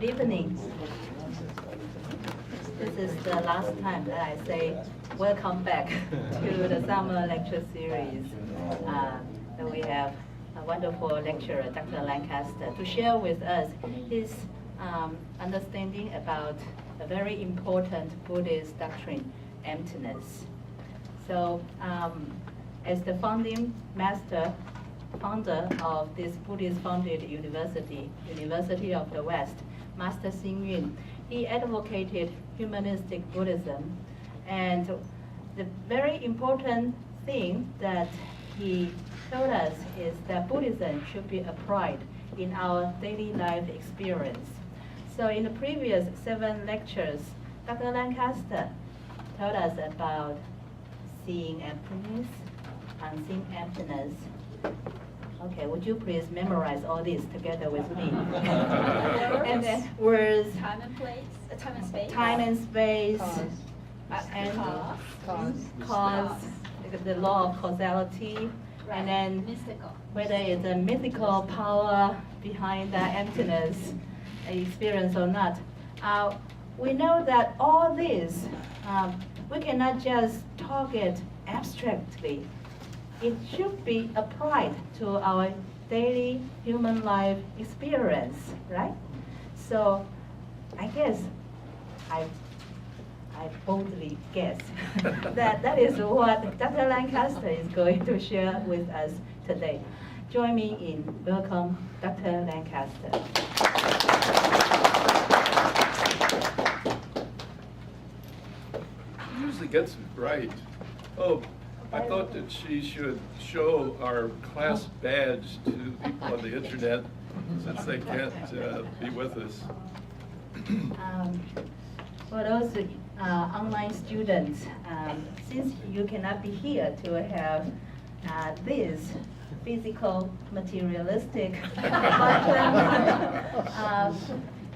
Good evening. This is the last time that I say welcome back to the summer lecture series. And we have a wonderful lecturer, Dr. Lancaster, to share with us his understanding about a very important Buddhist doctrine, emptiness. So, as the founding founder of this Buddhist-founded university, University of the West, Master Xing Yun, he advocated humanistic Buddhism. And the very important thing that he told us is that Buddhism should be applied in our daily life experience. So in the previous 7 lectures, Dr. Lancaster told us about seeing emptiness, unseen emptiness. Okay, would you please memorize all this together with me? And then words, time and place, time and space, and cause, the law of causality, right. And then mystical. whether it's a mythical power behind that emptiness experience or not. We know that all this, we cannot just talk it abstractly. It should be applied to our daily human life experience, right? So I guess I boldly guess that is what Dr. Lancaster is going to share with us today. Join me in welcome Dr. Lancaster. She usually gets it right. Oh, I thought that she should show our class badge to people on the internet since they can't be with us. For those online students, since you cannot be here to have this physical, materialistic button,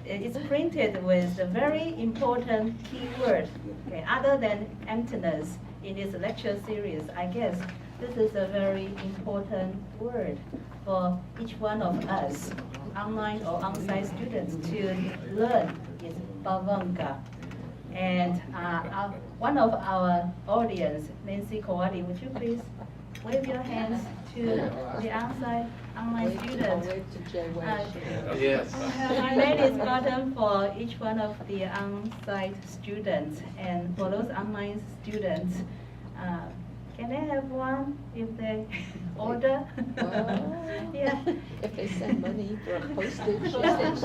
it's printed with a very important keyword, okay, other than emptiness. In this lecture series, I guess this is a very important word for each one of us, online or on-site students, to learn is bhavanga. And one of our audience, Nancy Kowadi, would you please wave your hands to the on-site online students? Yes. She made this button for each one of the on-site students, and for those online students, can they have one if they order? Yeah. If they send money for postage.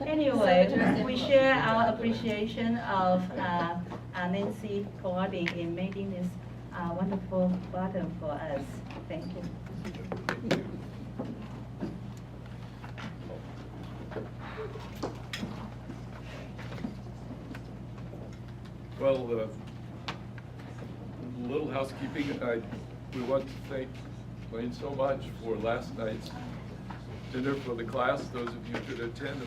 Anyway, we share our appreciation of Nancy Kowadi in making this wonderful button for us. Thank you. Well, a little housekeeping. We want to thank Wayne so much for last night's dinner for the class. Those of you who could attend,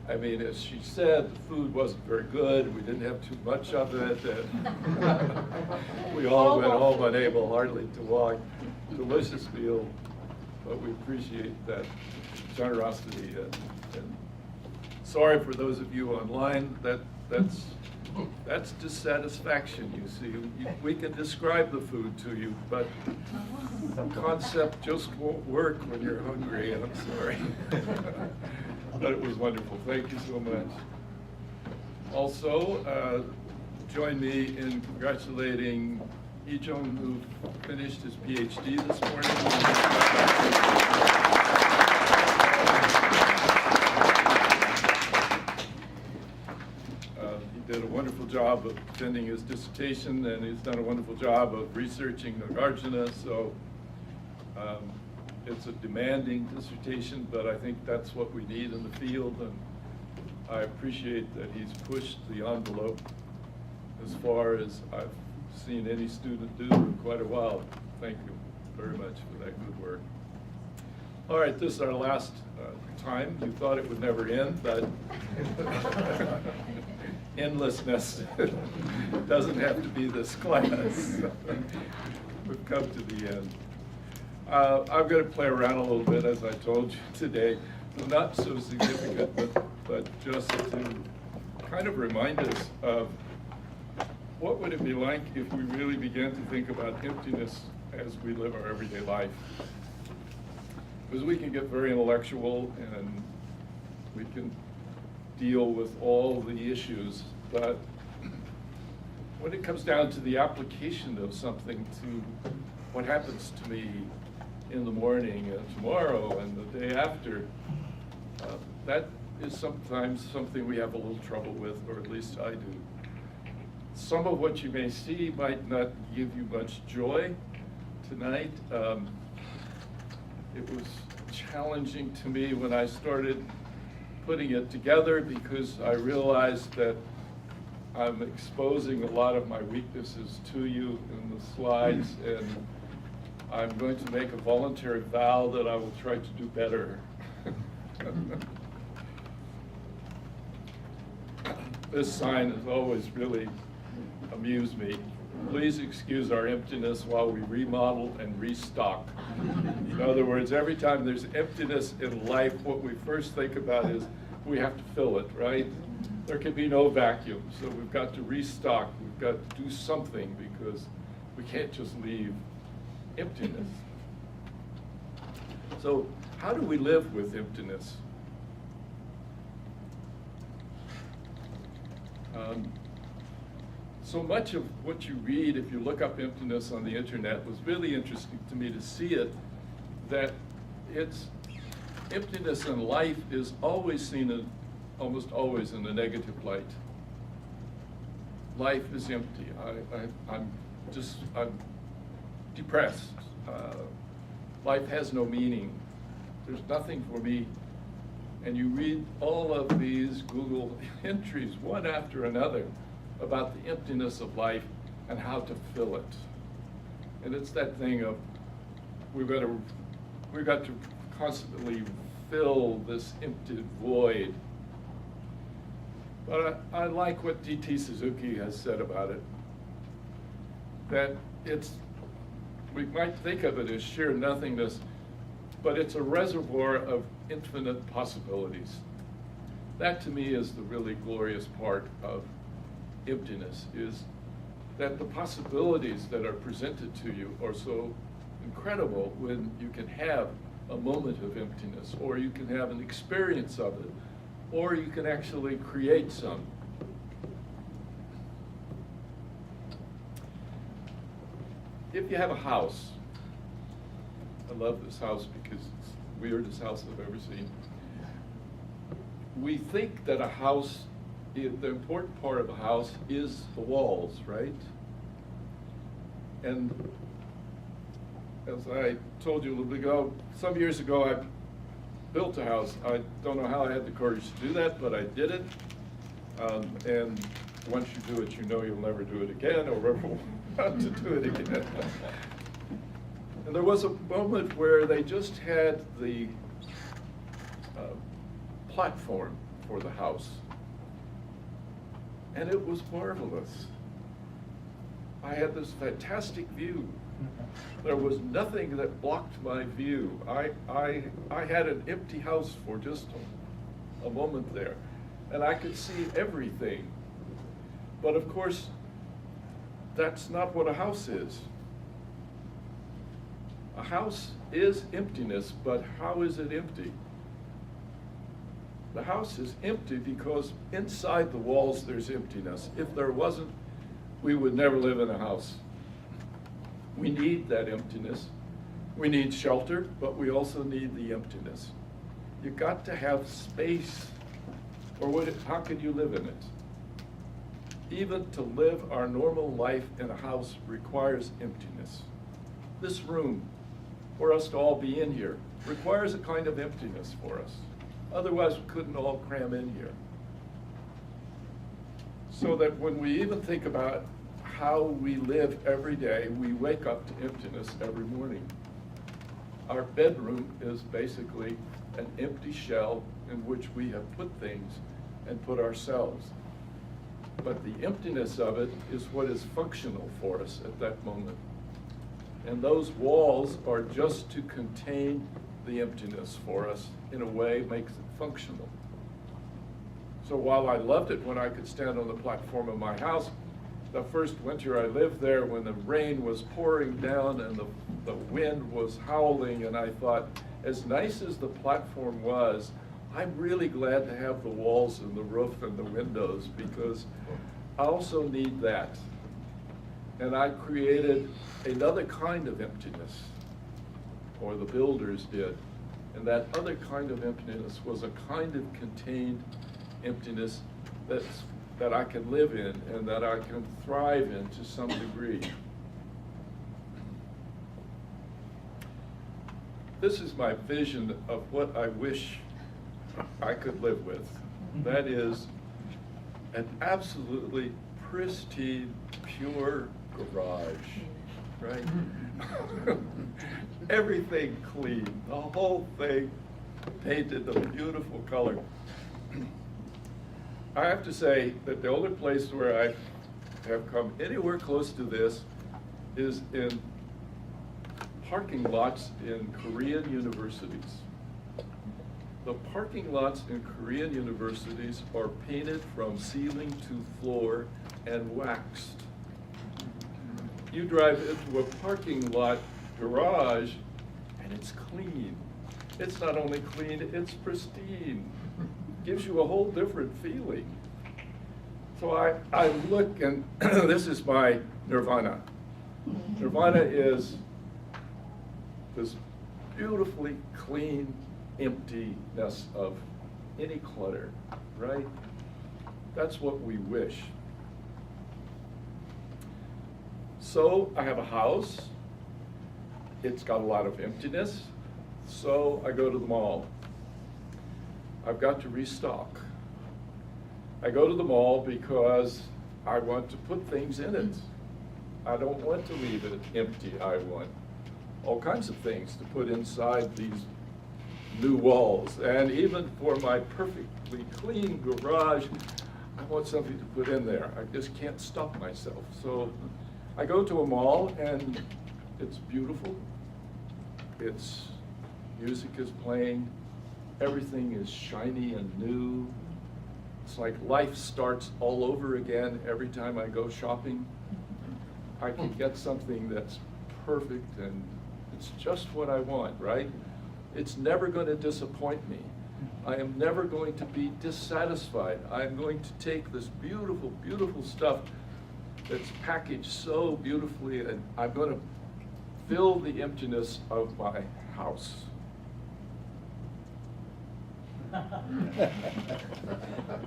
I mean, as she said, the food wasn't very good. We didn't have too much of it. And we all went home unable hardly to walk. Delicious meal, but we appreciate that generosity. And sorry for those of you online. That's dissatisfaction, you see. We can describe the food to you, but the concept just won't work when you're hungry, and I'm sorry. But it was wonderful. Thank you so much. Also, join me in congratulating Ijong, who finished his PhD this morning. Did a wonderful job of defending his dissertation, and he's done a wonderful job of researching Nagarjuna. So it's a demanding dissertation, but I think that's what we need in the field, and I appreciate that he's pushed the envelope as far as I've seen any student do in quite a while. Thank you very much for that good work. All right, this is our last time. You thought it would never end, but endlessness doesn't have to be this class. We've come to the end. I'm going to play around a little bit, as I told you today. not so significant, but just to kind of remind us of what would it be like if we really began to think about emptiness as we live our everyday life. Because we can get very intellectual and we can deal with all the issues, but when it comes down to the application of something to what happens to me in the morning and tomorrow and the day after, that is sometimes something we have a little trouble with, or at least I do. Some of what you may see might not give you much joy tonight. It was challenging to me when I started putting it together because I realized that I'm exposing a lot of my weaknesses to you in the slides, and I'm going to make a voluntary vow that I will try to do better. This sign has always really amused me. Please excuse our emptiness while we remodel and restock. In other words, every time there's emptiness in life, what we first think about is we have to fill it, right? There can be no vacuum, so we've got to restock. We've got to do something because we can't just leave emptiness. So how do we live with emptiness? So much of what you read, if you look up emptiness on the internet, was really interesting to me to see it, that it's emptiness in life is always seen almost always in a negative light. Life is empty. I'm depressed. Life has no meaning. There's nothing for me. And you read all of these Google entries, one after another, about the emptiness of life and how to fill it. And it's that thing of we've got to constantly fill this empty void. But I like what D.T. Suzuki has said about it, that we might think of it as sheer nothingness, but it's a reservoir of infinite possibilities. That to me is the really glorious part of emptiness, is that the possibilities that are presented to you are so incredible when you can have a moment of emptiness, or you can have an experience of it, or you can actually create some. If you have a house, I love this house because it's the weirdest house I've ever seen. We think that a house, the important part of a house is the walls, right? And as I told you a little bit ago, some years ago I built a house. I don't know how I had the courage to do that, but I did it. And once you do it, you know you'll never do it again or ever want to do it again. And there was a moment where they just had the platform for the house. And it was marvelous. I had this fantastic view. There was nothing that blocked my view. I had an empty house for just a moment there, and I could see everything. But of course, that's not what a house is. A house is emptiness, but how is it empty? The house is empty because inside the walls there's emptiness. If there wasn't, we would never live in a house. We need that emptiness. We need shelter, but we also need the emptiness. You've got to have space, or how can you live in it? Even to live our normal life in a house requires emptiness. This room, for us to all be in here, requires a kind of emptiness for us. Otherwise, we couldn't all cram in here. So that when we even think about how we live every day, we wake up to emptiness every morning. Our bedroom is basically an empty shell in which we have put things and put ourselves. But the emptiness of it is what is functional for us at that moment. And those walls are just to contain the emptiness for us in a way, makes it functional. So while I loved it when I could stand on the platform of my house, the first winter I lived there when the rain was pouring down and the wind was howling, and I thought, as nice as the platform was, I'm really glad to have the walls and the roof and the windows, because I also need that. And I created another kind of emptiness, or the builders did. And that other kind of emptiness was a kind of contained emptiness that I can live in and that I can thrive in to some degree. This is my vision of what I wish I could live with. That is an absolutely pristine, pure garage, right? Everything clean, the whole thing painted a beautiful color. I have to say that the only place where I have come anywhere close to this is in parking lots in Korean universities. The parking lots in Korean universities are painted from ceiling to floor and waxed. You drive into a parking lot garage and it's clean. It's not only clean, it's pristine. Gives you a whole different feeling. So I look, and this is my nirvana. Nirvana is this beautifully clean emptiness of any clutter, right? That's what we wish. So I have a house. It's got a lot of emptiness. So I go to the mall. I've got to restock. I go to the mall because I want to put things in it. I don't want to leave it empty. I want all kinds of things to put inside these new walls. And even for my perfectly clean garage, I want something to put in there. I just can't stop myself. So I go to a mall and it's beautiful. It's music is playing. Everything is shiny and new. It's like life starts all over again every time I go shopping. I can get something that's perfect and it's just what I want, right? It's never going to disappoint me. I am never going to be dissatisfied. I am going to take this beautiful, beautiful stuff that's packaged so beautifully, and I'm going to fill the emptiness of my house.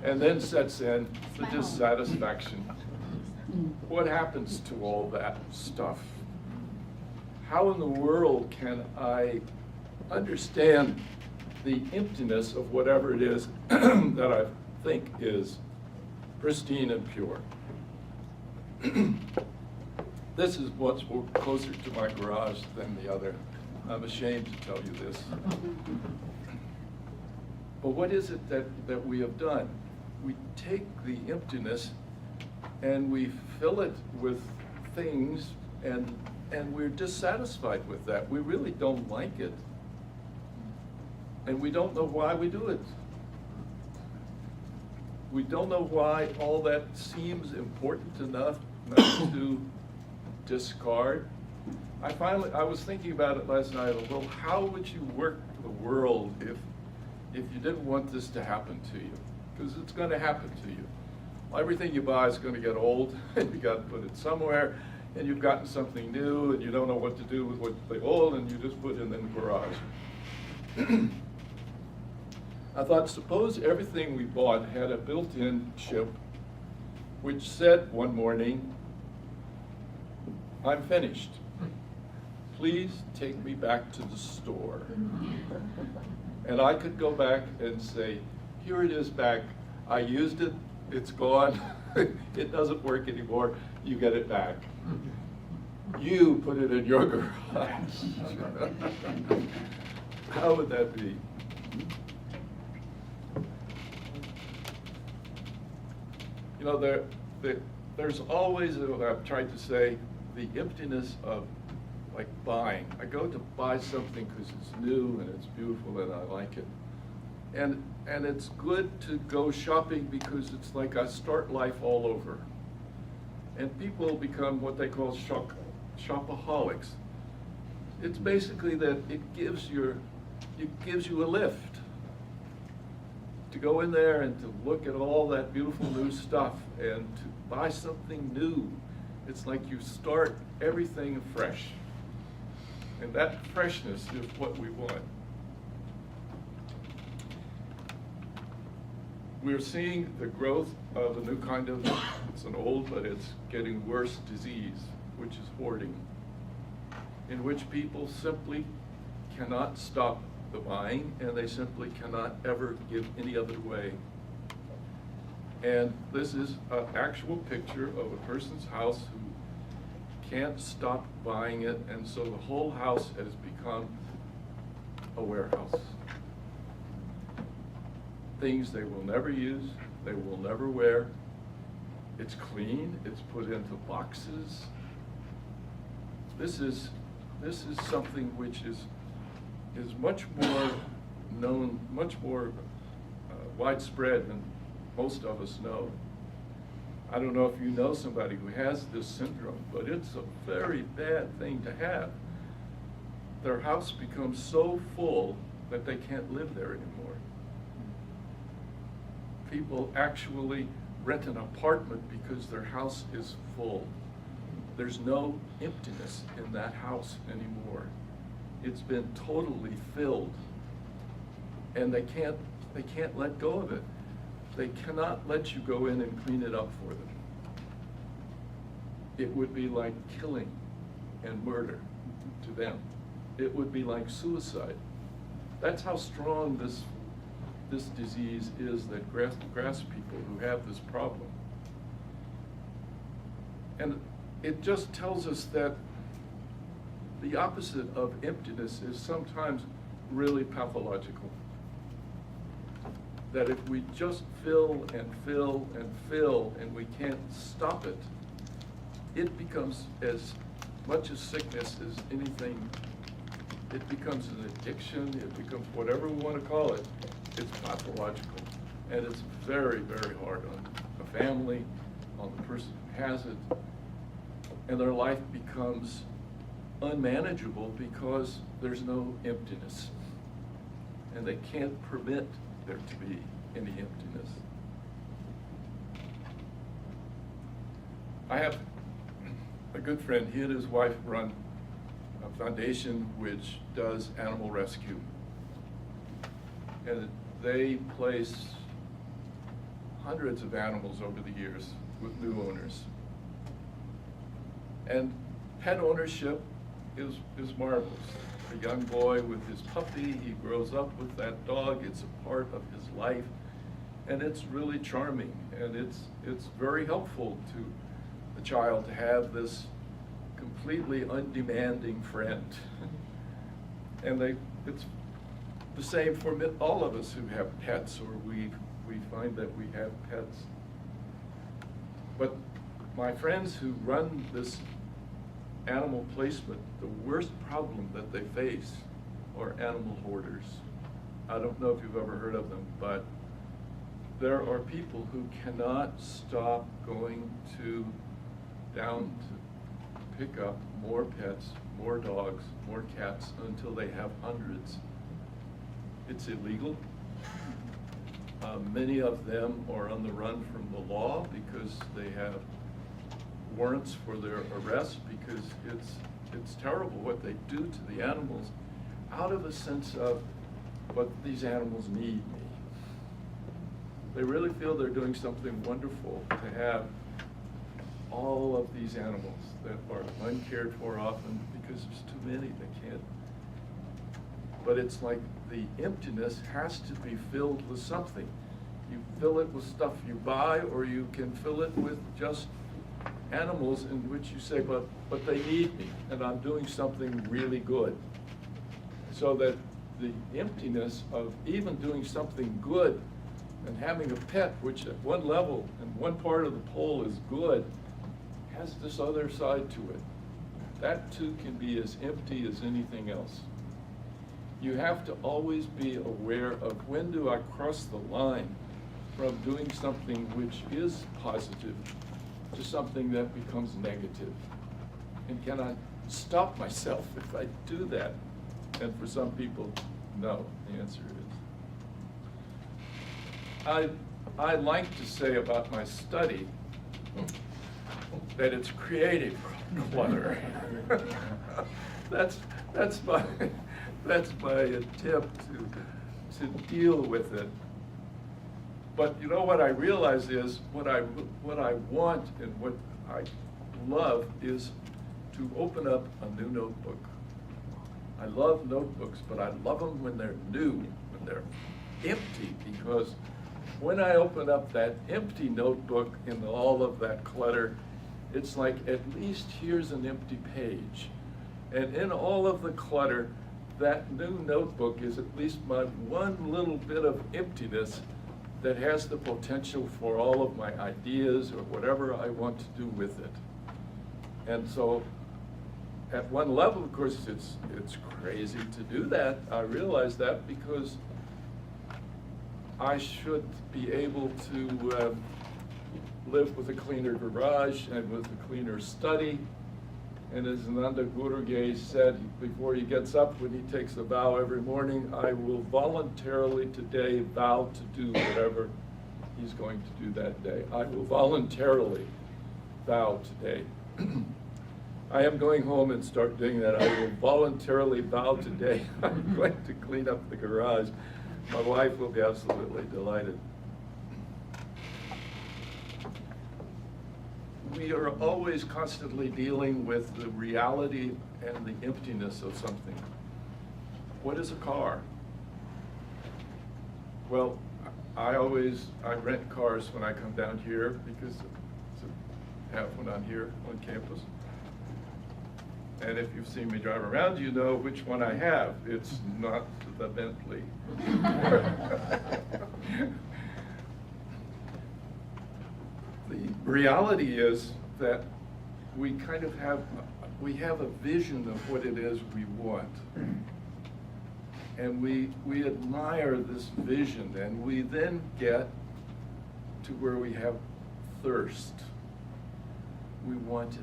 And then sets in the dissatisfaction. What happens to all that stuff? How in the world can I understand the emptiness of whatever it is that I think is pristine and pure? This is much more closer to my garage than the other. I'm ashamed to tell you this. But what is it that we have done? We take the emptiness and we fill it with things, and we're dissatisfied with that. We really don't like it. And we don't know why we do it. We don't know why all that seems important enough not to discard. I was thinking about it last night. Well, how would you work the world if you didn't want this to happen to you? Because it's going to happen to you. Everything you buy is going to get old, and you got to put it somewhere, and you've gotten something new, and you don't know what to do with what the old, and you just put it in the garage. I thought, suppose everything we bought had a built-in chip which said one morning, "I'm finished. Please take me back to the store." And I could go back and say, here it is back. I used it, it's gone. It doesn't work anymore. You get it back. You put it in your garage. How would that be? You know, there's always, I've tried to say, the emptiness of like buying. I go to buy something because it's new and it's beautiful and I like it. And it's good to go shopping because it's like I start life all over. And people become what they call shopaholics. It's basically that it gives you a lift to go in there and to look at all that beautiful new stuff and to buy something new. It's like you start everything fresh. And that freshness is what we want. We're seeing the growth of a new kind of, it's an old, but it's getting worse disease, which is hoarding, in which people simply cannot stop the buying and they simply cannot ever give any other way. And this is an actual picture of a person's house who can't stop buying it, and so the whole house has become a warehouse. Things they will never use, they will never wear. It's clean, it's put into boxes. This is something which is much more known, much more widespread than most of us know. I don't know if you know somebody who has this syndrome, but it's a very bad thing to have. Their house becomes so full that they can't live there anymore. People actually rent an apartment because their house is full. There's no emptiness in that house anymore. It's been totally filled, and they can't let go of it. They cannot let you go in and clean it up for them. It would be like killing and murder to them. It would be like suicide. That's how strong this disease is that grasps people who have this problem. And it just tells us that the opposite of emptiness is sometimes really pathological. That if we just fill and fill and fill and we can't stop it, it becomes as much a sickness as anything. It becomes an addiction, it becomes whatever we want to call it. It's pathological. And it's very, very hard on a family, on the person who has it. And their life becomes unmanageable because there's no emptiness. And they can't permit there to be any emptiness. I have a good friend. He and his wife run a foundation which does animal rescue. And they place hundreds of animals over the years with new owners. And pet ownership is marvelous. A young boy with his puppy, he grows up with that dog, it's a part of his life, and it's really charming, and it's very helpful to the child to have this completely undemanding friend. And it's the same for all of us who have pets, or we find that we have pets. But my friends who run this animal placement, the worst problem that they face are animal hoarders. I don't know if you've ever heard of them, but there are people who cannot stop going down to pick up more pets, more dogs, more cats until they have hundreds. It's illegal. Many of them are on the run from the law because they have warrants for their arrest, because it's terrible what they do to the animals out of a sense of, but these animals need me. They really feel they're doing something wonderful to have all of these animals that are uncared for often because there's too many, they can't. But it's like the emptiness has to be filled with something. You fill it with stuff you buy, or you can fill it with just animals in which you say, but they need me, and I'm doing something really good. So that the emptiness of even doing something good and having a pet, which at one level and one part of the pole is good, has this other side to it. that too can be as empty as anything else. You have to always be aware of when do I cross the line from doing something which is positive to something that becomes negative. And can I stop myself if I do that? And for some people, no, the answer is. I like to say about my study that it's creative clutter. That's my attempt to deal with it. But you know what I realize is what I want and what I love is to open up a new notebook. I love notebooks, but I love them when they're new, when they're empty, because when I open up that empty notebook in all of that clutter, it's like at least here's an empty page. And in all of the clutter, that new notebook is at least my one little bit of emptiness that has the potential for all of my ideas or whatever I want to do with it. And so at one level, of course, it's crazy to do that. I realize that because I should be able to live with a cleaner garage and with a cleaner study. And as Nanda Gurugay said before he gets up, when he takes a vow every morning, I will voluntarily today vow to do whatever he's going to do that day. I will voluntarily vow today. I am going home and start doing that. I will voluntarily vow today I'm going to clean up the garage. My wife will be absolutely delighted. We are always constantly dealing with the reality and the emptiness of something. What is a car? Well, I rent cars when I come down here because I have one on here on campus. And if you've seen me drive around, you know which one I have. It's not the Bentley. The reality is that we kind of have a vision of what it is we want. And we admire this vision, and we then get to where we have thirst. We want it.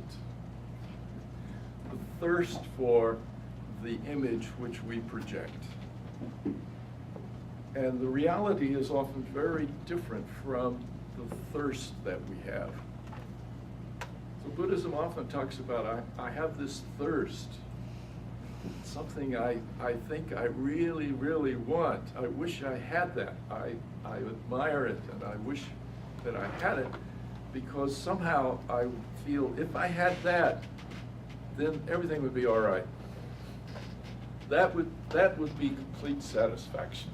The thirst for the image which we project. And the reality is often very different from the thirst that we have. So Buddhism often talks about, I have this thirst, something I think I really, really want. I wish I had that. I admire it, and I wish that I had it, because somehow I feel if I had that, then everything would be all right. That would be complete satisfaction.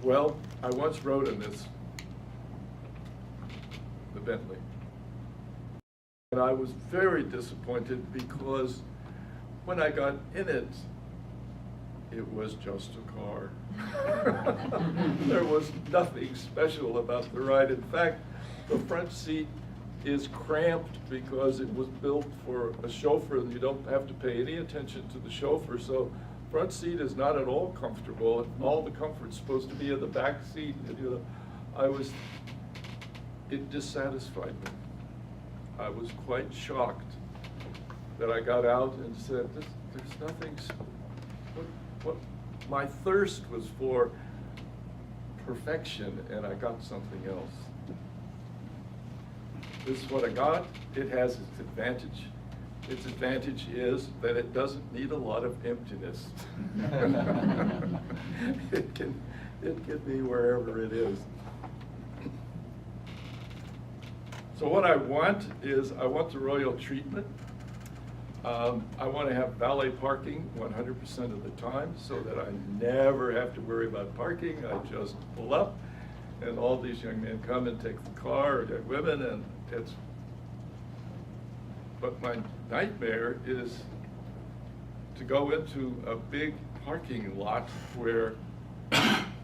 Well, I once rode in the Bentley. And I was very disappointed because when I got in it, it was just a car. There was nothing special about the ride. In fact, the front seat is cramped because it was built for a chauffeur, and you don't have to pay any attention to the chauffeur. So front seat is not at all comfortable. All the comfort's supposed to be in the back seat. And, it dissatisfied me. I was quite shocked that I got out and said, there's nothing, what my thirst was for perfection, and I got something else. This is what I got. It has its advantage. Its advantage is that it doesn't need a lot of emptiness. It can be wherever it is. So what I want is, I want the royal treatment. I want to have valet parking 100% of the time so that I never have to worry about parking. I just pull up and all these young men come and take the car, or young women, and it's, but my nightmare is to go into a big parking lot where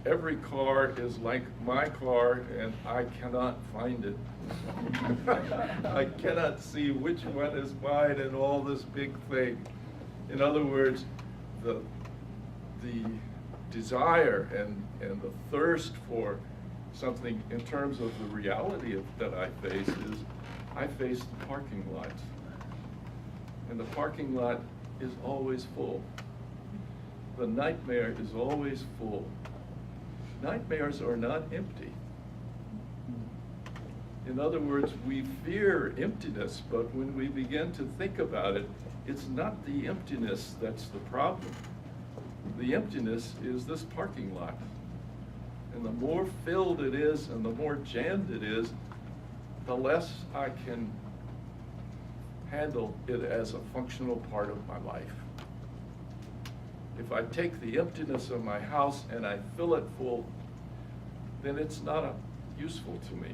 every car is like my car, and I cannot find it. I cannot see which one is mine in all this big thing. In other words, the desire and the thirst for something in terms of the reality that I face is, I face the parking lot. And the parking lot is always full. The nightmare is always full. Nightmares are not empty. In other words, we fear emptiness, but when we begin to think about it, it's not the emptiness that's the problem. The emptiness is this parking lot. And the more filled it is and the more jammed it is, the less I can handle it as a functional part of my life. If I take the emptiness of my house and I fill it full, then it's not useful to me.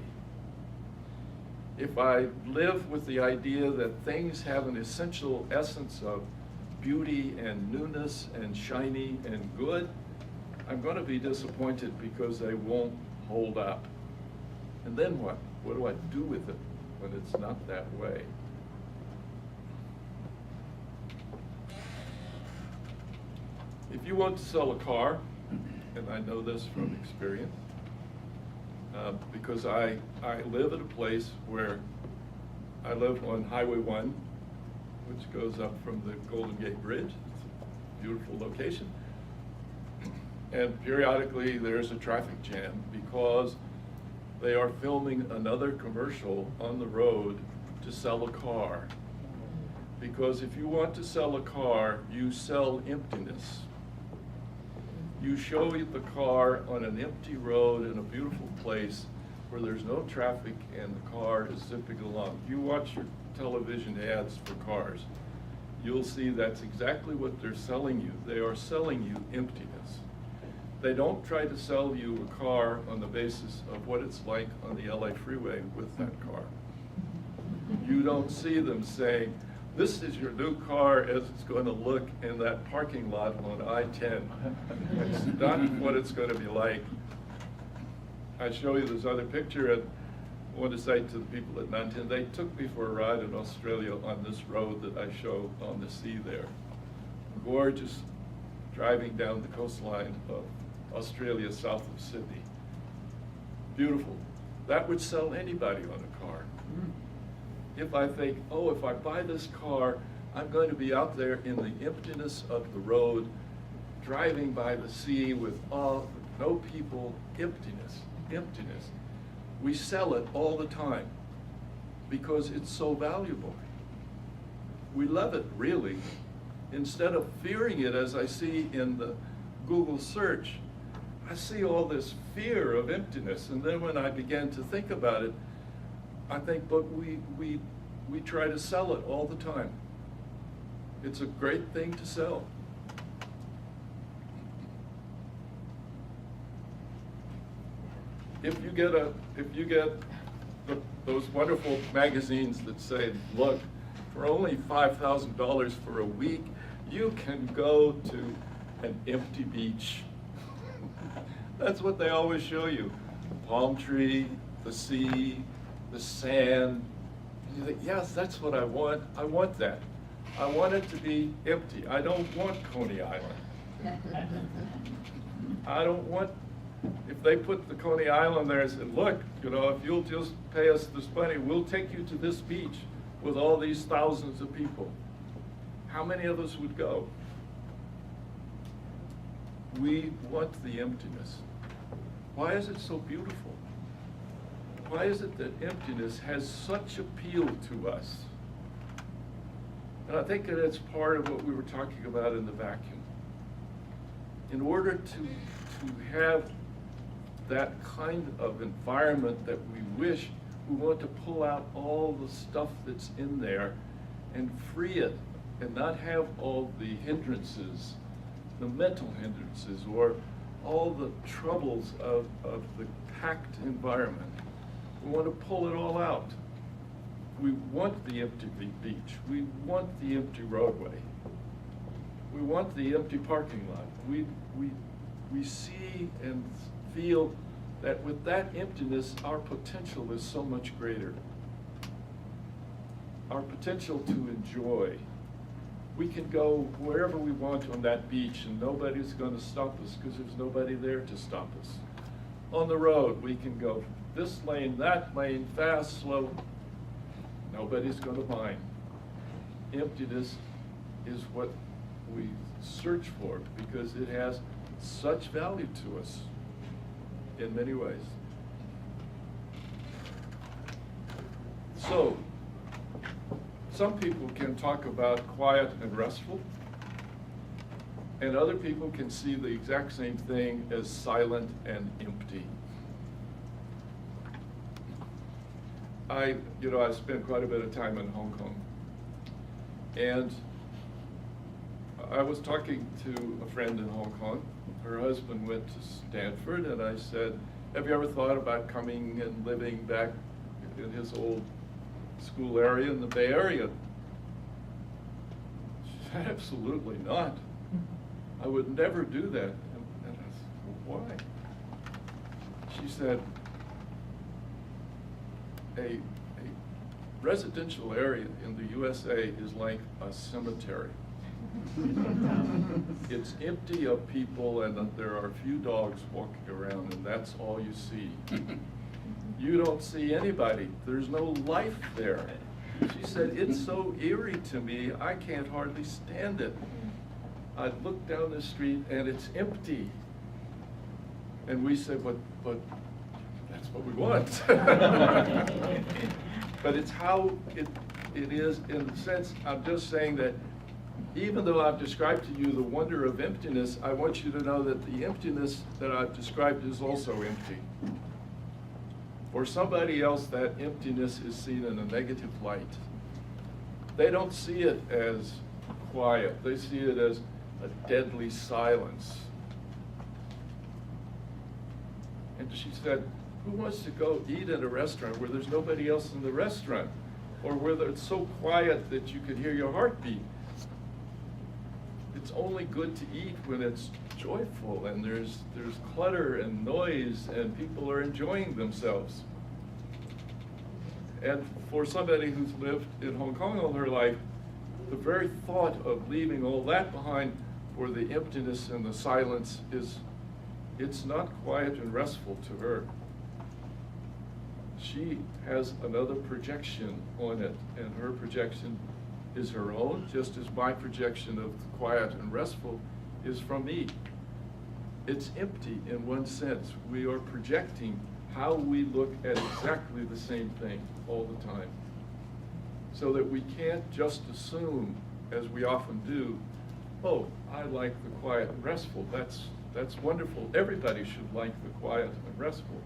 If I live with the idea that things have an essential essence of beauty and newness and shiny and good, I'm going to be disappointed because they won't hold up. And then what? What do I do with it when it's not that way? If you want to sell a car, and I know this from experience, because I live at a place where I live on Highway 1, which goes up from the Golden Gate Bridge. It's a beautiful location. And periodically there's a traffic jam because they are filming another commercial on the road to sell a car. Because if you want to sell a car, you sell emptiness. You show the car on an empty road in a beautiful place where there's no traffic and the car is zipping along. You watch your television ads for cars, you'll see that's exactly what they're selling you. They are selling you emptiness. They don't try to sell you a car on the basis of what it's like on the LA freeway with that car. You don't see them saying, this is your new car as it's going to look in that parking lot on I-10. It's not what it's going to be like. I show you this other picture, and I want to say to the people at 910, they took me for a ride in Australia on this road that I show on the sea there. Gorgeous, driving down the coastline of Australia south of Sydney. Beautiful. That would sell anybody on a car. If I think, oh, if I buy this car, I'm going to be out there in the emptiness of the road, driving by the sea with no people, emptiness, emptiness. We sell it all the time because it's so valuable. We love it, really. Instead of fearing it, as I see in the Google search, I see all this fear of emptiness. And then when I began to think about it, I think, but we try to sell it all the time. It's a great thing to sell. If you get those wonderful magazines that say, look, for only $5,000 for a week, you can go to an empty beach. That's what they always show you. The palm tree, the sea, the sand. And you think, yes, that's what I want. I want that. I want it to be empty. I don't want Coney Island. I don't want, if they put the Coney Island there and said, look, you know, if you'll just pay us this money, we'll take you to this beach with all these thousands of people. How many of us would go? We want the emptiness. Why is it so beautiful? Why is it that emptiness has such appeal to us? And I think that it's part of what we were talking about in the vacuum. In order to have that kind of environment that we wish, we want to pull out all the stuff that's in there and free it and not have all the hindrances, the mental hindrances, or all the troubles of the packed environment. We want to pull it all out. We want the empty beach. We want the empty roadway. We want the empty parking lot. we see and feel that with that emptiness, our potential is so much greater. Our potential to enjoy. We can go wherever we want on that beach and nobody's going to stop us because there's nobody there to stop us. On the road, we can go this lane, that lane, fast, slow. Nobody's going to mind. Emptiness is what we search for because it has such value to us in many ways. So, some people can talk about quiet and restful, and other people can see the exact same thing as silent and empty. I spent quite a bit of time in Hong Kong, and I was talking to a friend in Hong Kong. Her husband went to Stanford, and I said, have you ever thought about coming and living back in his old school area in the Bay Area? She said, absolutely not. I would never do that. And I said, well, why? She said, a residential area in the USA is like a cemetery. It's empty of people, and there are a few dogs walking around, and that's all you see. You don't see anybody. There's no life there. She said, it's so eerie to me, I can't hardly stand it. I look down the street and it's empty. And we said, but that's what we want. But it's how it is in the sense, I'm just saying that even though I've described to you the wonder of emptiness, I want you to know that the emptiness that I've described is also empty. For somebody else, that emptiness is seen in a negative light. They don't see it as quiet. They see it as a deadly silence. And she said, who wants to go eat at a restaurant where there's nobody else in the restaurant? Or where it's so quiet that you could hear your heartbeat? It's only good to eat when it's joyful and there's clutter and noise and people are enjoying themselves. And for somebody who's lived in Hong Kong all her life, the very thought of leaving all that behind for the emptiness and the silence it's not quiet and restful to her. She has another projection on it, and her projection is her own, just as my projection of quiet and restful is from me. It's empty in one sense. We are projecting how we look at exactly the same thing all the time. So that we can't just assume, as we often do, oh, I like the quiet and restful. That's wonderful. Everybody should like the quiet and restful.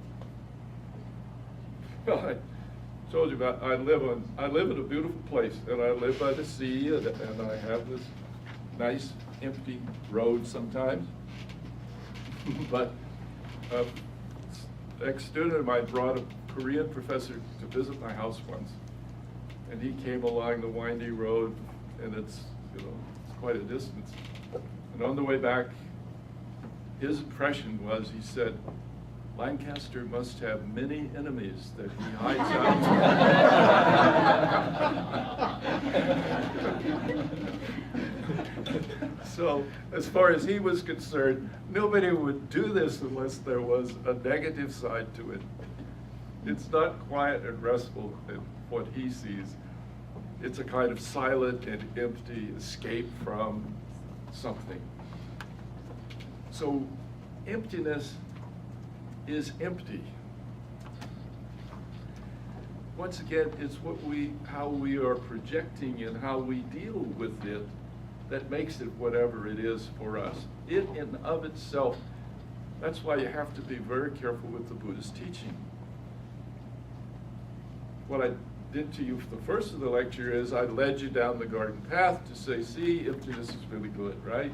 Well, I told you about, I live in a beautiful place, and I live by the sea, and I have this nice empty road sometimes. But an ex-student of mine brought a Korean professor to visit my house once, and he came along the windy road, and it's quite a distance. And on the way back, his impression was, he said, Lancaster must have many enemies that he hides out. So, as far as he was concerned, nobody would do this unless there was a negative side to it. It's not quiet and restful in what he sees. It's a kind of silent and empty escape from something. So, emptiness is empty. Once again, it's how we are projecting and how we deal with it that makes it whatever it is for us. It in of itself, that's why you have to be very careful with the Buddhist teaching. What I did to you for the first of the lecture is I led you down the garden path to say, see, emptiness is really good, right?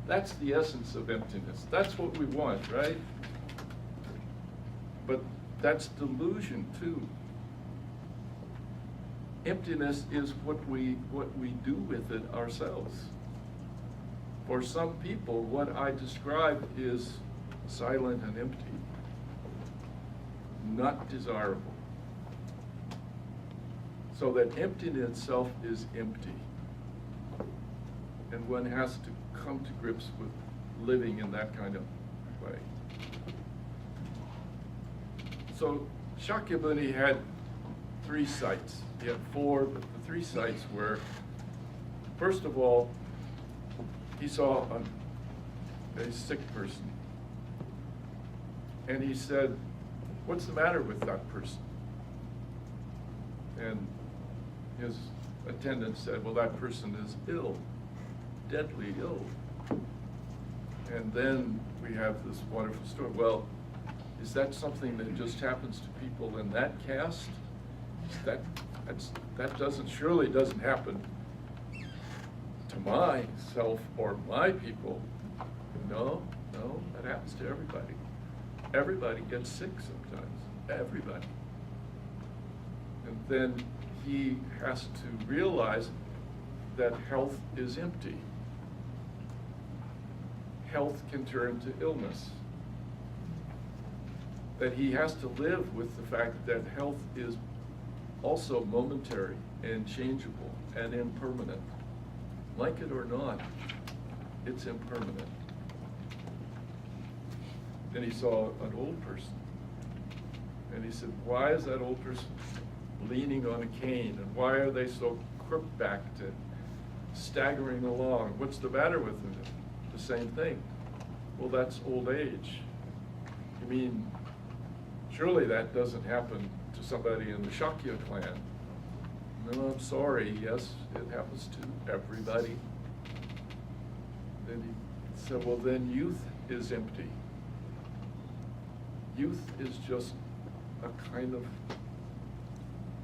That's the essence of emptiness. That's what we want, right? But that's delusion too. Emptiness is what we do with it ourselves. For some people, what I described is silent and empty, not desirable. So that empty in itself is empty. And one has to come to grips with living in that kind of way. So Shakyamuni had 3 sights. He had 4, but the 3 sights were, first of all, he saw a sick person. And he said, "What's the matter with that person?" And his attendant said, "Well, that person is ill, deadly ill." And then we have this wonderful story. Well, is that something that just happens to people in that caste? That surely doesn't happen to myself or my people. No, that happens to everybody. Everybody gets sick sometimes, everybody. And then he has to realize that health is empty. Health can turn to illness. That he has to live with the fact that health is also momentary and changeable and impermanent. Like it or not, it's impermanent. Then he saw an old person. And he said, "Why is that old person leaning on a cane? And why are they so crook-backed and staggering along? What's the matter with them?" The same thing. "Well, that's old age." You mean, surely that doesn't happen to somebody in the Shakya clan. "No, I'm sorry, yes, it happens to everybody." Then he said, "Well, then youth is empty. Youth is just a kind of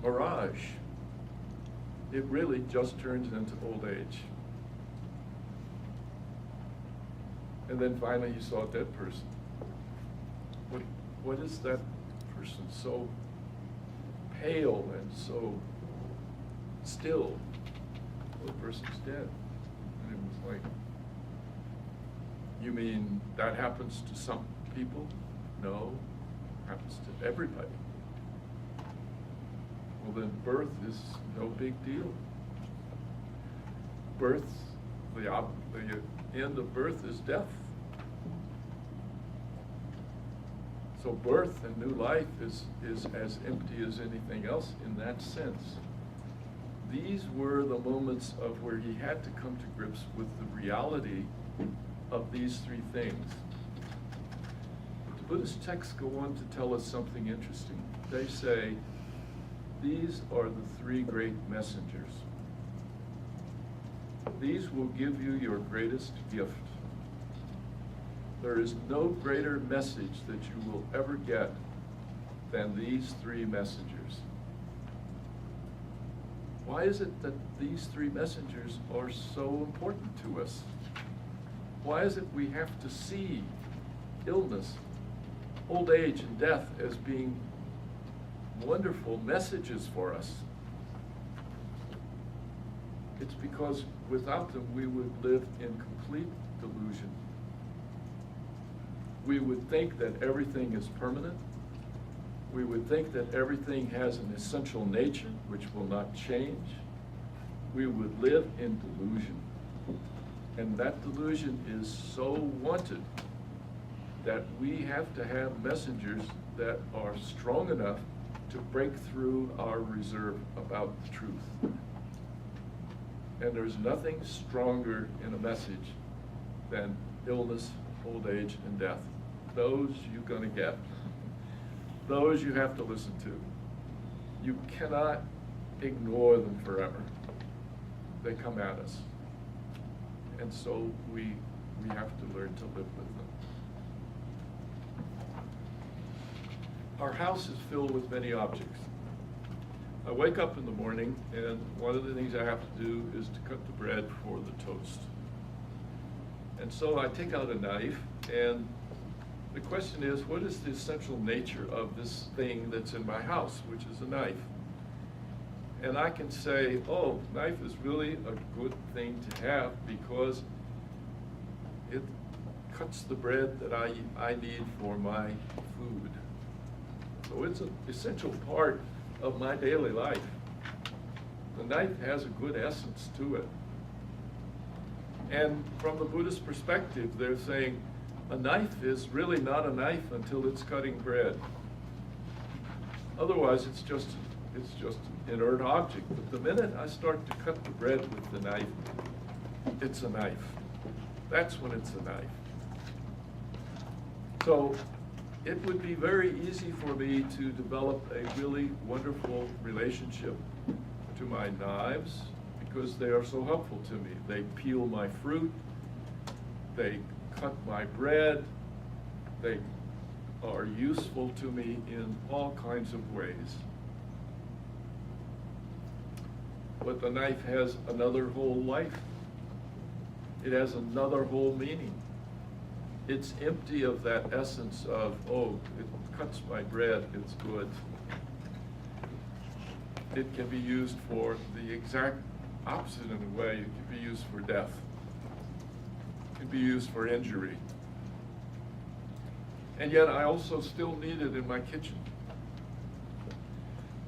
mirage. It really just turns into old age." And then finally he saw a dead person. What is that person so pale and so still? Well, the person's dead. And it was like, "You mean that happens to some people?" "No, it happens to everybody." "Well, then birth is no big deal. Birth, the end of birth is death. So birth and new life is as empty as anything else in that sense." These were the moments of where he had to come to grips with the reality of these 3 things. But the Buddhist texts go on to tell us something interesting. They say, these are the 3 great messengers. These will give you your greatest gift. There is no greater message that you will ever get than these 3 messengers. Why is it that these 3 messengers are so important to us? Why is it we have to see illness, old age, and death as being wonderful messages for us? It's because without them we would live in complete delusion. We would think that everything is permanent. We would think that everything has an essential nature which will not change. We would live in delusion. And that delusion is so wanted that we have to have messengers that are strong enough to break through our reserve about the truth. And there's nothing stronger in a message than illness, old age, and death. Those you're going to get. Those you have to listen to. You cannot ignore them forever. They come at us. And so we have to learn to live with them. Our house is filled with many objects. I wake up in the morning, and one of the things I have to do is to cut the bread for the toast. And so I take out a knife, and the question is, what is the essential nature of this thing that's in my house, which is a knife? And I can say, oh, knife is really a good thing to have because it cuts the bread that I need for my food. So it's an essential part of my daily life. The knife has a good essence to it. And from the Buddhist perspective, they're saying a knife is really not a knife until it's cutting bread. Otherwise, it's just an inert object. But the minute I start to cut the bread with the knife, it's a knife. That's when it's a knife. So it would be very easy for me to develop a really wonderful relationship to my knives because they are so helpful to me. They peel my fruit, they cut my bread, they are useful to me in all kinds of ways. But the knife has another whole life. It has another whole meaning. It's empty of that essence of, oh, it cuts my bread, it's good. It can be used for the exact opposite in a way. It can be used for death. It can be used for injury. And yet I also still need it in my kitchen.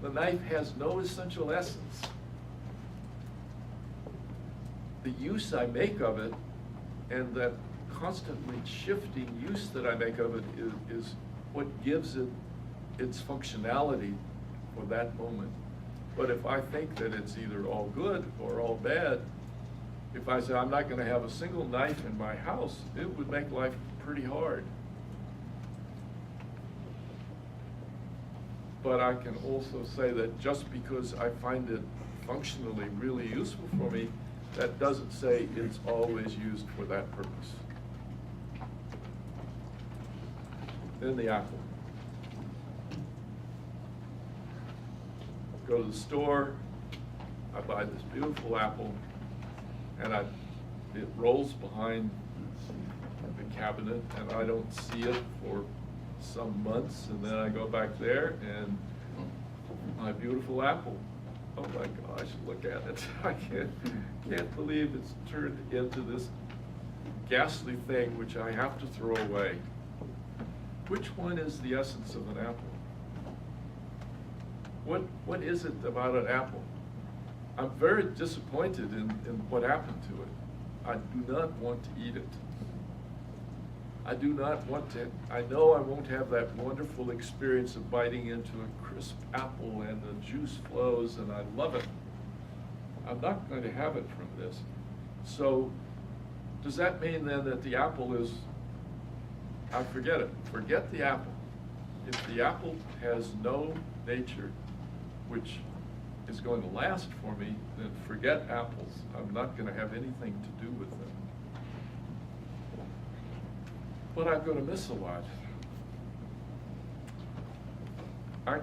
The knife has no essential essence. The use I make of it and that constantly shifting use that I make of it is what gives it its functionality for that moment. But if I think that it's either all good or all bad, if I say I'm not going to have a single knife in my house, it would make life pretty hard. But I can also say that just because I find it functionally really useful for me, that doesn't say it's always used for that purpose. Then the apple. Go to the store, I buy this beautiful apple, and it rolls behind the cabinet, and I don't see it for some months, and then I go back there, and my beautiful apple. Oh my gosh, look at it. I can't believe it's turned into this ghastly thing which I have to throw away. Which one is the essence of an apple? What is it about an apple? I'm very disappointed in what happened to it. I do not want to eat it. I do not want to. I know I won't have that wonderful experience of biting into a crisp apple and the juice flows and I love it. I'm not going to have it from this. So does that mean then that the apple is, I forget it. Forget the apple. If the apple has no nature, which is going to last for me, then forget apples. I'm not going to have anything to do with them. But I'm going to miss a lot. I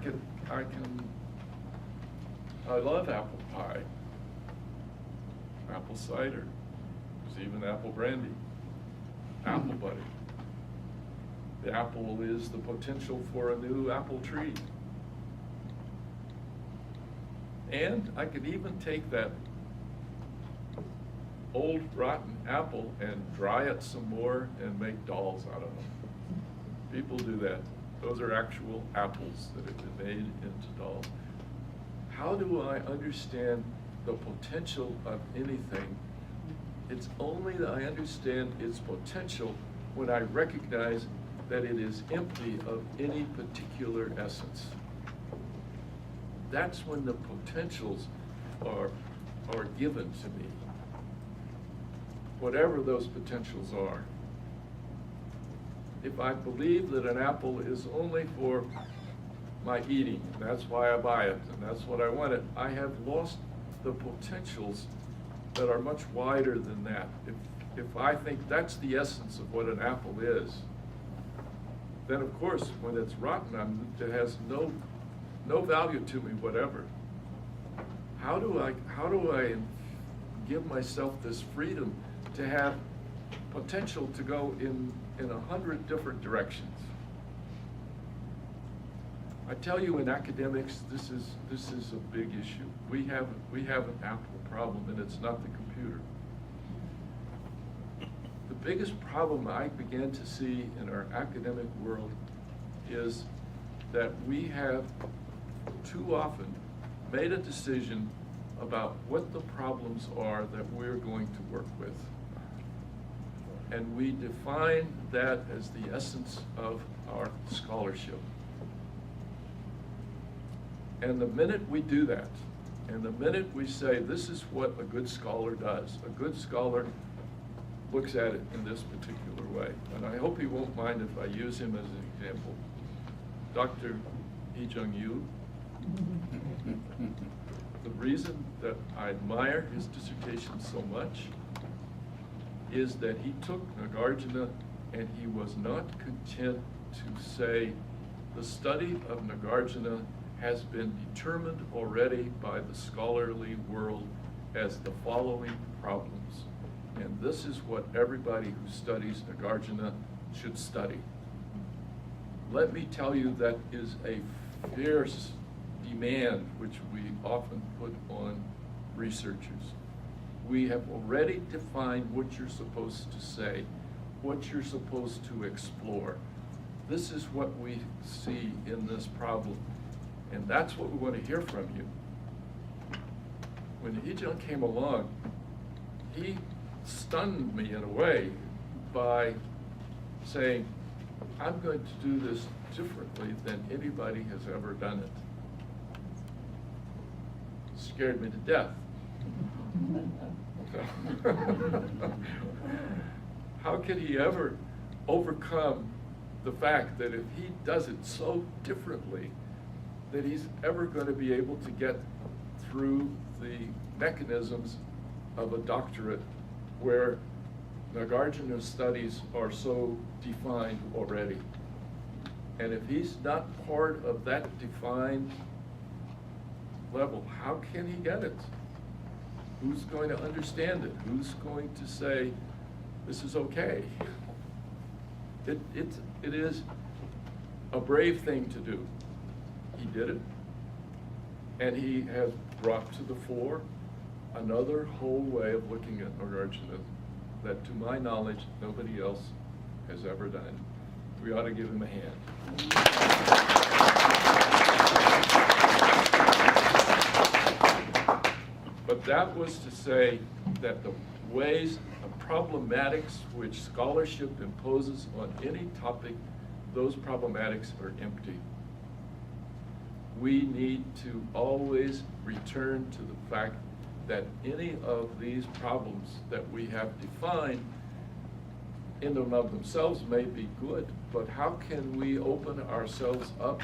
love apple pie, apple cider, there's even apple brandy, apple butter. The apple is the potential for a new apple tree. And I could even take that old rotten apple and dry it some more and make dolls out of them. People do that. Those are actual apples that have been made into dolls. How do I understand the potential of anything? It's only that I understand its potential when I recognize that it is empty of any particular essence. That's when the potentials are given to me, whatever those potentials are. If I believe that an apple is only for my eating, that's why I buy it, and that's what I wanted, I have lost the potentials that are much wider than that. If I think that's the essence of what an apple is, then of course, when it's rotten, it has no value to me whatever. How do I give myself this freedom to have potential to go in 100 different directions? I tell you, in academics, this is a big issue. We have an apple problem, and it's not the computer. The biggest problem I began to see in our academic world is that we have too often made a decision about what the problems are that we're going to work with. And we define that as the essence of our scholarship. And the minute we do that, and the minute we say this is what a good scholar does, a good scholar looks at it in this particular way. And I hope he won't mind if I use him as an example. Dr. Hee-Jung Yoo. The reason that I admire his dissertation so much is that he took Nagarjuna and he was not content to say the study of Nagarjuna has been determined already by the scholarly world as the following problems. And this is what everybody who studies Nagarjuna should study. Let me tell you, that is a fierce demand which we often put on researchers. We have already defined what you're supposed to say, what you're supposed to explore. This is what we see in this problem, and that's what we want to hear from you. When Hee-Jung came along, he stunned me in a way by saying, I'm going to do this differently than anybody has ever done it. Scared me to death. How could he ever overcome the fact that if he does it so differently, that he's ever going to be able to get through the mechanisms of a doctorate where Nagarjuna's studies are so defined already? And if he's not part of that defined level, how can he get it? Who's going to understand it? Who's going to say, this is okay? It is a brave thing to do. He did it, and he has brought to the fore another whole way of looking at Nagarjuna that, to my knowledge, nobody else has ever done. We ought to give him a hand. But that was to say that the ways of problematics which scholarship imposes on any topic, those problematics are empty. We need to always return to the fact that any of these problems that we have defined in and of themselves may be good, but how can we open ourselves up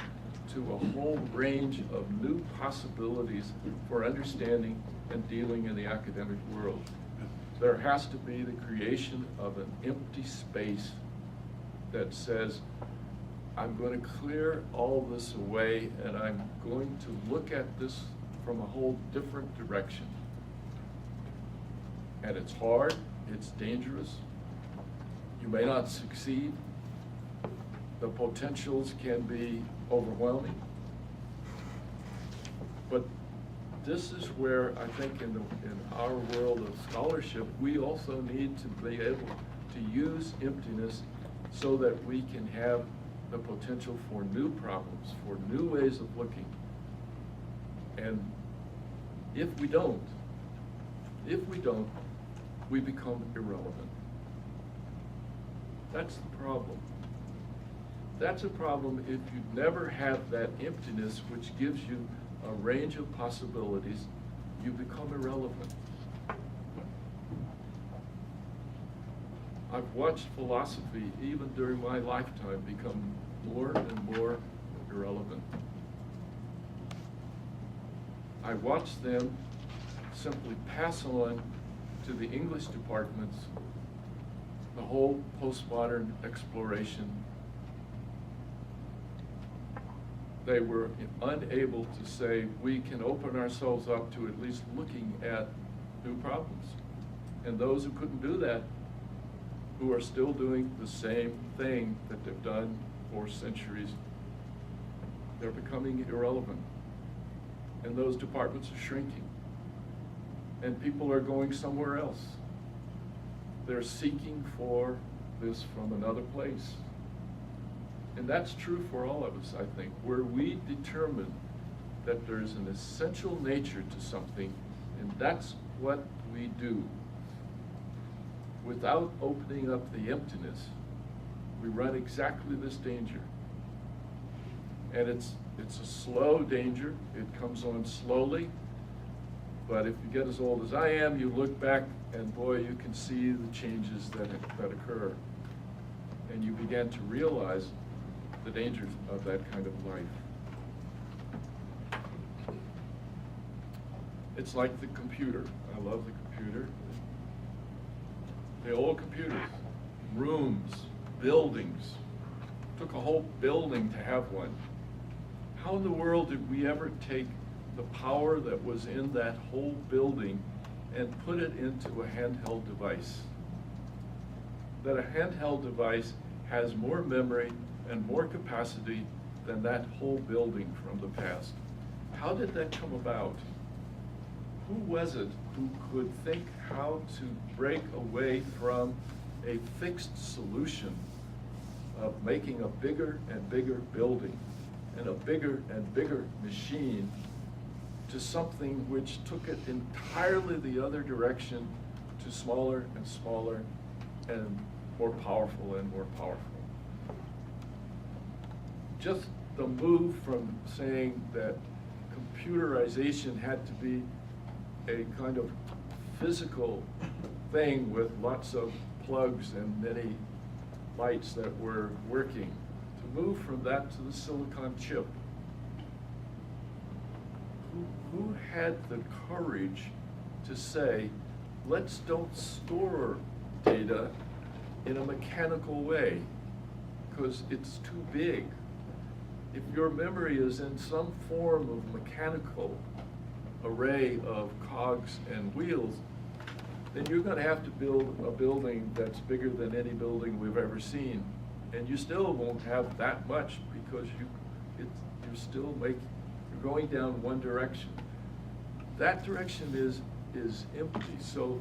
to a whole range of new possibilities for understanding and dealing in the academic world? There has to be the creation of an empty space that says, I'm going to clear all this away and I'm going to look at this from a whole different direction. And it's hard, it's dangerous, you may not succeed, the potentials can be overwhelming. But this is where I think in our world of scholarship, we also need to be able to use emptiness so that we can have the potential for new problems, for new ways of looking. And if we don't, we become irrelevant. That's the problem. That's a problem if you never have that emptiness which gives you a range of possibilities, you become irrelevant. I've watched philosophy, even during my lifetime, become more and more irrelevant. I watched them simply pass on to the English departments the whole postmodern exploration. They were unable to say, we can open ourselves up to at least looking at new problems. And those who couldn't do that, who are still doing the same thing that they've done for centuries, they're becoming irrelevant. And those departments are shrinking. And people are going somewhere else. they're seeking for this from another place. And that's true for all of us, I think, where we determine that there's an essential nature to something, and that's what we do. Without opening up the emptiness, we run exactly this danger. And it's a slow danger. It comes on slowly. But if you get as old as I am, you look back and boy, you can see the changes that occur. And you begin to realize the dangers of that kind of life. It's like the computer. I love the computer. The old computers, rooms, buildings. Took a whole building to have one. How in the world did we ever take the power that was in that whole building and put it into a handheld device? That a handheld device has more memory and more capacity than that whole building from the past. How did that come about? Who was it who could think how to break away from a fixed solution of making a bigger and bigger building and a bigger and bigger machine to something which took it entirely the other direction, to smaller and smaller and more powerful and more powerful? Just the move from saying that computerization had to be a kind of physical thing with lots of plugs and many lights that were working, to move from that to the silicon chip. Who had the courage to say, let's don't store data in a mechanical way, because it's too big. If your memory is in some form of mechanical array of cogs and wheels, then you're going to have to build a building that's bigger than any building we've ever seen. And you still won't have that much, because you're going down one direction. That direction is empty. So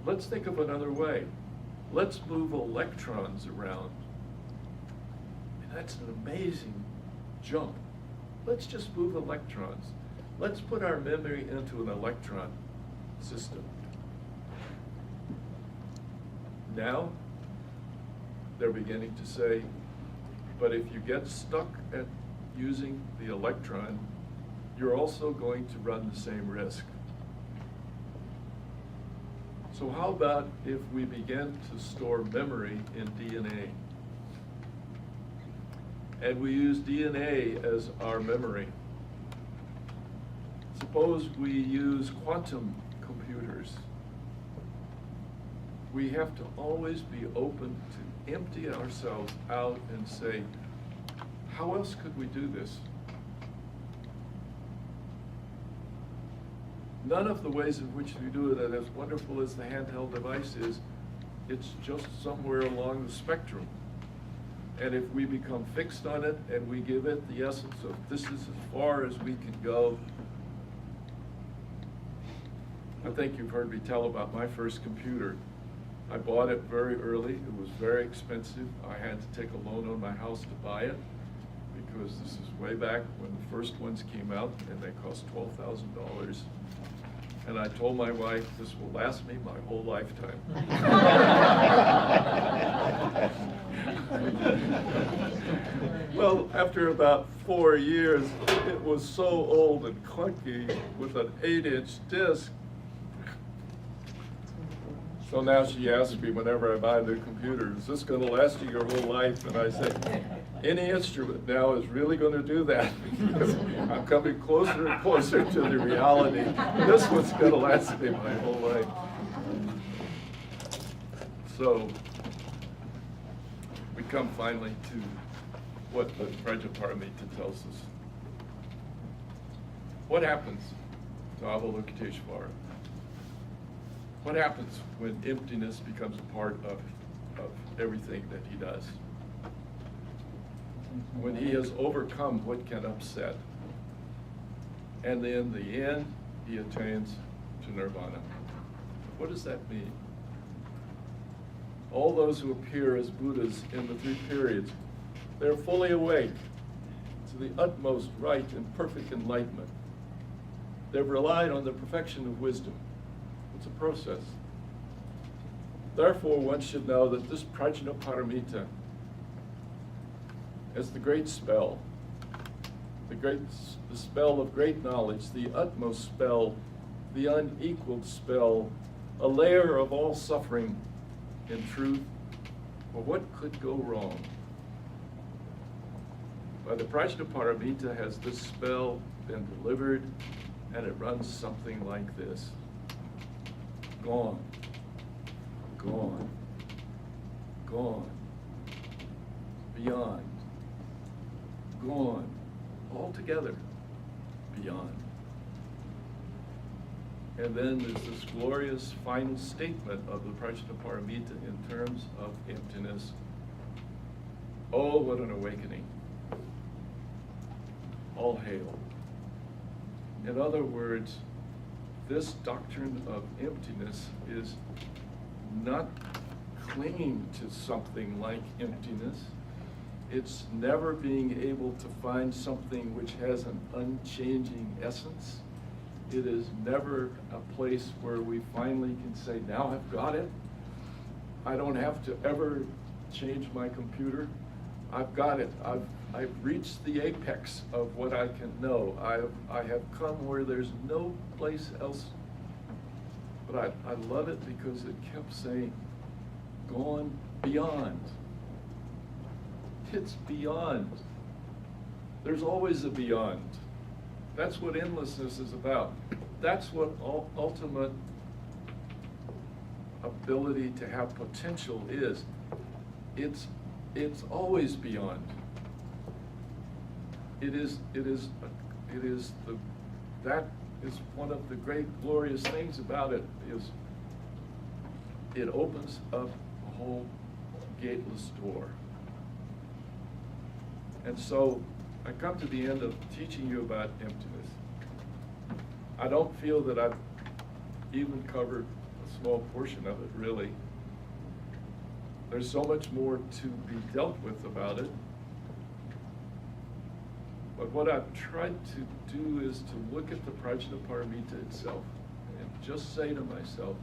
let's think of another way. Let's move electrons around. And that's an amazing jump. Let's just move electrons. Let's put our memory into an electron system. Now, they're beginning to say, but if you get stuck at using the electron, you're also going to run the same risk. So how about if we begin to store memory in DNA? And we use DNA as our memory. Suppose we use quantum computers. We have to always be open to empty ourselves out and say, how else could we do this? None of the ways in which we do it are as wonderful as the handheld device is. It's just somewhere along the spectrum. And if we become fixed on it and we give it the essence of this is as far as we can go. I think you've heard me tell about my first computer. I bought it very early. It was very expensive. I had to take a loan on my house to buy it, because this is way back when the first ones came out, and they cost $12,000. And I told my wife, this will last me my whole lifetime. Well, after about 4 years, it was so old and clunky with an 8-inch disc. So now she asks me whenever I buy a new computer, is this going to last you your whole life? And I say, any instrument now is really going to do that, because I'm coming closer and closer to the reality. This one's going to last me my whole life. So we come finally to what the Prajnaparamita tells us. What happens to Avalokiteshvara? What happens when emptiness becomes a part of everything that he does? When he has overcome what can upset, and in the end, he attains to nirvana. What does that mean? all those who appear as Buddhas in the three periods, they're fully awake to the utmost right and perfect enlightenment. They've relied on the perfection of wisdom. It's a process. Therefore, one should know that this Prajnaparamita, as the great spell, the spell of great knowledge, the utmost spell, the unequaled spell, a layer of all suffering in truth, well, what could go wrong? By the Prajnaparamita has this spell been delivered, and it runs something like this. Gone, gone, gone, beyond, gone, altogether, beyond. And then there's this glorious final statement of the Prajnaparamita in terms of emptiness. Oh, what an awakening. All hail. In other words, this doctrine of emptiness is not clinging to something like emptiness. It's never being able to find something which has an unchanging essence. It is never a place where we finally can say, now I've got it. I don't have to ever change my computer. I've got it. I've reached the apex of what I can know. I have come where there's no place else. But I love it because it kept saying, gone beyond. It's beyond. There's always a beyond. That's what endlessness is about. That's what ultimate ability to have potential is. It's always beyond. That is one of the great glorious things about it, is it opens up a whole gateless door. And so I come to the end of teaching you about emptiness. I don't feel that I've even covered a small portion of it, really. There's so much more to be dealt with about it. But what I've tried to do is to look at the Prajnaparamita itself and just say to myself,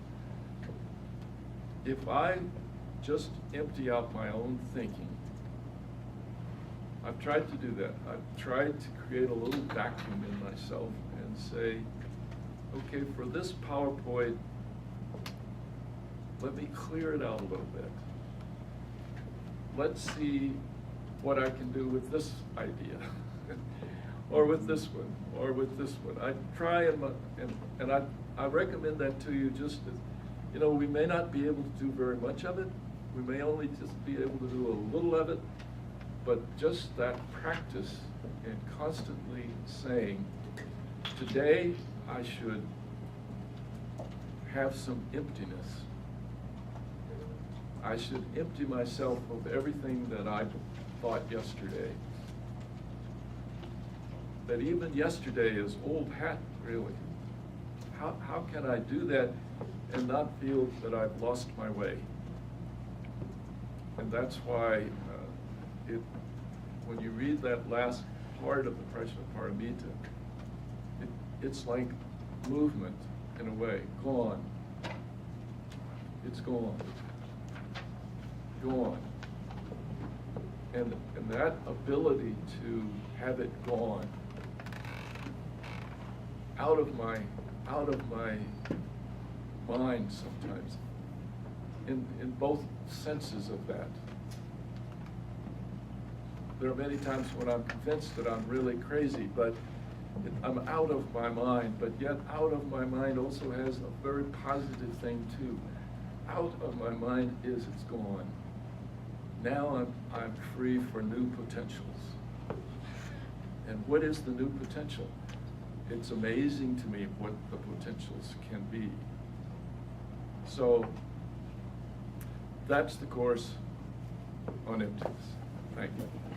if I just empty out my own thinking, I've tried to do that. I've tried to create a little vacuum in myself and say, okay, for this PowerPoint, let me clear it out a little bit. Let's see what I can do with this idea, or with this one, or with this one. I try and I recommend that to you just as, we may not be able to do very much of it. We may only just be able to do a little of it. But just that practice and constantly saying, today I should have some emptiness. I should empty myself of everything that I thought yesterday. That even yesterday is old hat, really. How can I do that and not feel that I've lost my way? And that's why when you read that last part of the Prajnaparamita, it's like movement in a way. Gone. It's gone. Gone. And that ability to have it gone out of my mind sometimes, in both senses of that. There are many times when I'm convinced that I'm really crazy, but I'm out of my mind, but yet out of my mind also has a very positive thing too. Out of my mind is it's gone. Now I'm free for new potentials. And what is the new potential? It's amazing to me what the potentials can be. So that's the course on emptiness. Thank you.